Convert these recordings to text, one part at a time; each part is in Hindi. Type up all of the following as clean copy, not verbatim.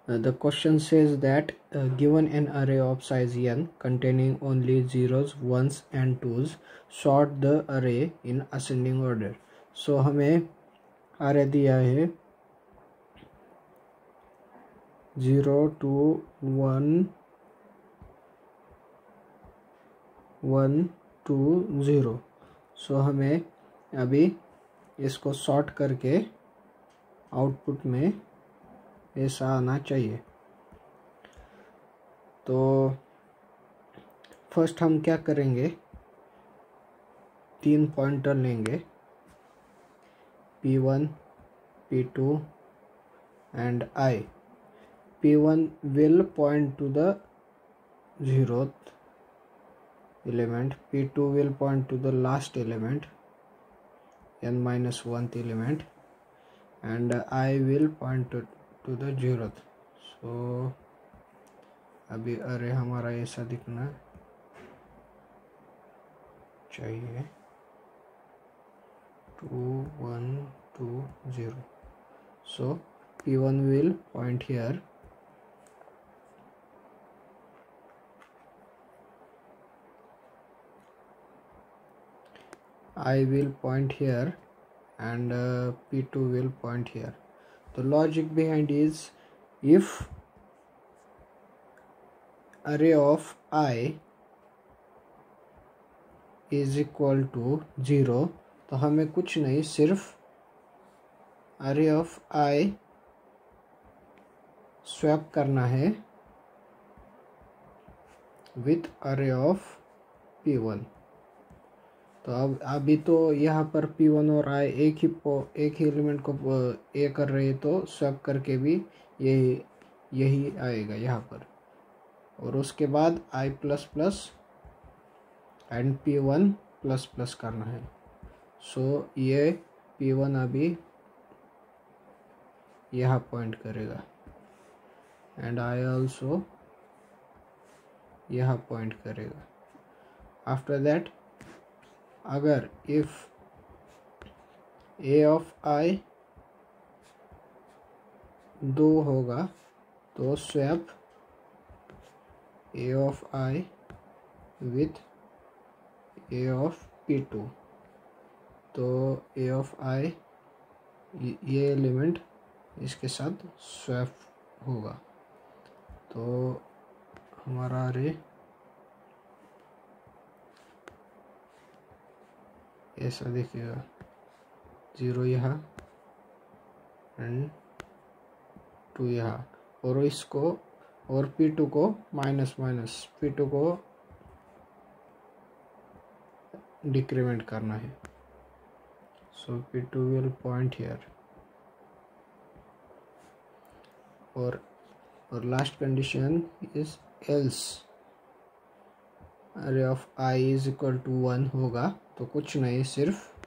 The question says that given an array of size n containing only zeros, ones and twos, sort the array in ascending order. So हमें array दिया है 0 to 1 1 to 0. सो हमें अभी इसको सॉर्ट करके आउटपुट में ऐसा आना चाहिए. तो फर्स्ट हम क्या करेंगे, 3 पॉइंटर लेंगे P1, P2 and I. P1 will point to the 0th element, P2 will point to the last element, n minus 1th element, and I will point to the 0th. So अभी अरे हमारा ऐसा दिखना चाहिए 2 1 2 0. So P1 will point here, I will point here, and P2 will point here. The logic behind is, if array of I is equal to 0, तो हमें कुछ नहीं, सिर्फ array of I स्वैप करना है with array of P1. तो अब अभी तो यहाँ पर P1 और I एक ही एलिमेंट को ए कर रहे, तो स्वैप करके भी यही आएगा यहाँ पर. और उसके बाद I plus plus and P1 plus plus करना है. सो ये P1 अभी यहाँ पॉइंट करेगा एंड I ऑल्सो यहाँ पॉइंट करेगा. आफ्टर दैट, अगर इफ a ऑफ I 2 होगा तो swap a of I with a of P2. तो a ऑफ I ये एलिमेंट इसके साथ स्वैप होगा. तो हमारा अरे ऐसा दिखेगा, 0 यहाँ एंड 2 यहाँ, और इसको और P2 को माइनस P2 को डिक्रीमेंट करना है. So P2 will point here. और last condition is else array of I is equal to 1 होगा, तो कुछ नहीं, सिर्फ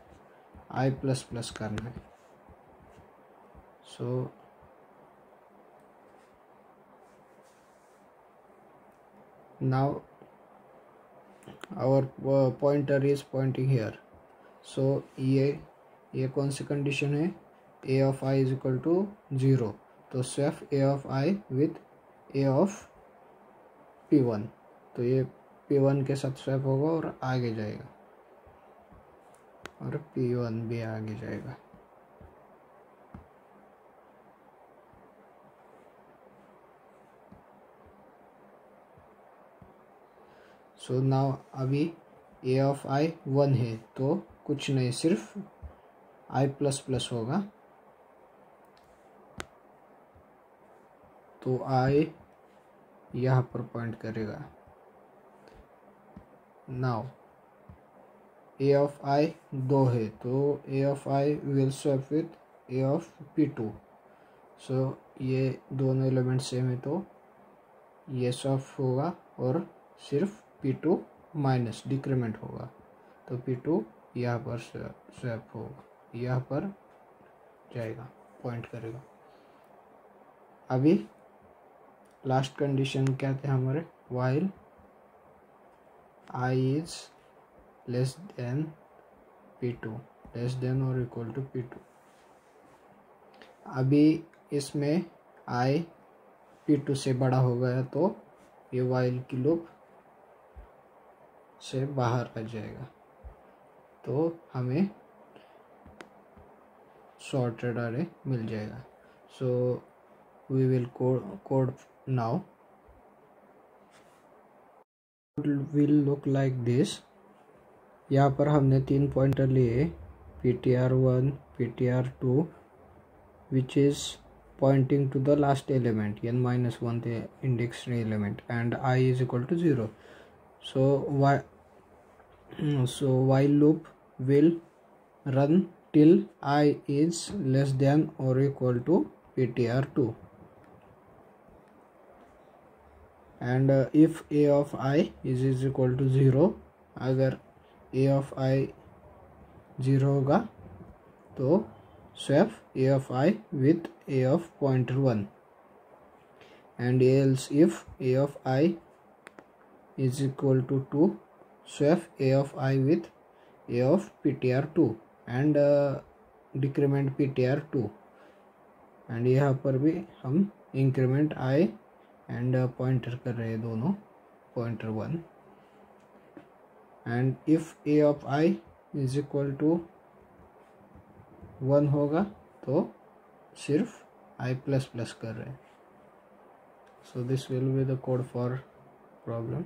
I प्लस प्लस करना है. So now our pointer is pointing here. So ये कौन सी कंडीशन है, a of I is equal to 0, तो swap a of I with a of P1. तो ये P1 के साथ स्वैप होगा और आगे जाएगा, और P1 भी आगे जाएगा. सो नाउ अभी a ऑफ I 1 है, तो कुछ नहीं, सिर्फ I प्लस प्लस होगा. तो I यहाँ पर पॉइंट करेगा. नाउ a ऑफ I 2 है, तो a of I will swap with a of P2. सो ये दोनों एलिमेंट सेम है, तो ये स्वैप होगा और सिर्फ P2 माइनस डिक्रीमेंट होगा. तो P2 यहाँ पर स्वैप होगा, यहाँ पर जाएगा, पॉइंट करेगा. अभी लास्ट कंडीशन क्या थे हमारे, while I is less than P2, less than और इक्वल टू P2. अभी इसमें I P2 से बड़ा हो गया तो ये वाइल की लूप से बाहर आ जाएगा, तो हमें सॉर्टेड अरे मिल जाएगा. So we will code now. Will look like this. यहाँ पर हमने 3 पॉइंटर लिए, ptr1, ptr2, which is pointing to the last element n-1 the index element, and I is equal to 0. So while loop will run till I is less than or equal to ptr2, and if a of I is equal to 0, अगर a of I 0 होगा तो swap a of I with a of pointer 1, and else if a of I is equal to 2, swap a of I with a of ptr2 and decrement ptr2, and यहाँ पर भी हम इंक्रीमेंट I एंड पॉइंटर कर रहे हैं दोनों pointer 1, and if a of I is equal to 1 होगा तो सिर्फ I प्लस प्लस कर रहे हैं. So this will be the code for problem.